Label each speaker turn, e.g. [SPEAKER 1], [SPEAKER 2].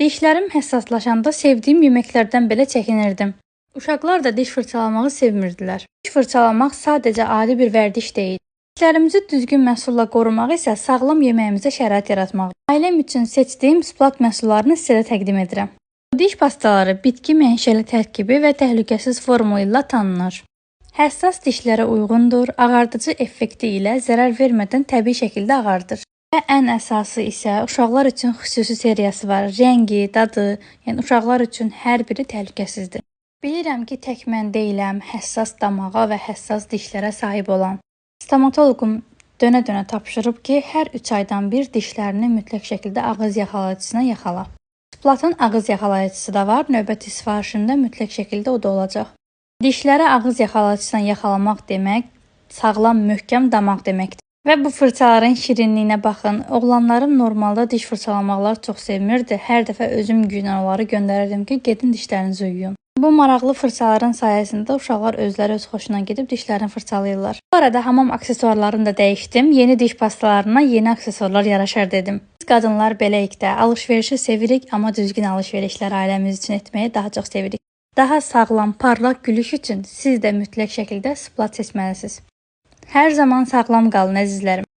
[SPEAKER 1] Dişlərim həssaslaşanda sevdiyim yeməklərdən belə çəkinirdim. Uşaqlar da diş fırçalamağı sevmirdilər. Diş fırçalamaq sadəcə adi bir vərdiş deyil. Dişlərimizi düzgün məhsulla qorumaq isə sağlam yeməyimizə şərait yaratmaqdır. Ailəm üçün seçdiyim Splat məhsullarını sizə də təqdim edirəm. Diş pastaları bitki mənşəli tərkibi və təhlükəsiz formulu ilə tanınır. Həssas dişlərə uyğundur, ağardıcı effekti ilə zərər vermədən təbii şəkildə ağardır. Və ən əsası isə uşaqlar üçün xüsusi seriyası var. Rəngi, dadı, yəni uşaqlar üçün hər biri təhlükəsizdir. Bilirəm ki, tək mən deyiləm, həssas damağa və həssas dişlərə sahib olan. Stomatoloqum dönə-dönə tapşırıb ki, hər 3 aydan bir dişlərini mütləq şəkildə ağız yaxalayıcısına yaxala. Splatın ağız yaxalayıcısı da var, növbəti sifarişində mütləq şəkildə o da olacaq. Dişləri ağız yaxalayıcısına yaxalamaq demək, sağlam, möhkəm damaq deməkdir. Və bu fırçaların şirinliyinə baxın. Oğlanlarım normalda diş fırçalamaqları çox sevmirdi. Hər dəfə özüm güclə onları göndərirdim ki, gedin dişlərinizi yuyun. Bu maraqlı fırçaların sayəsində uşaqlar özləri öz xoşuna gedib dişlərini fırçalayırlar. Bu arada hamam aksesuarlarını da dəyişdim. Yeni diş pastalarına yeni aksesuarlar yaraşar dedim. Biz qadınlar beləyik də, alış-verişi sevirik, amma düzgün alış-verişlər ailəmiz üçün etməyi daha çox sevirik. Daha sağlam, parlaq gülüş üçün siz də mütləq şəkildə Splat seçməlisiniz. Hər zaman sağlam qalın əzizlərim.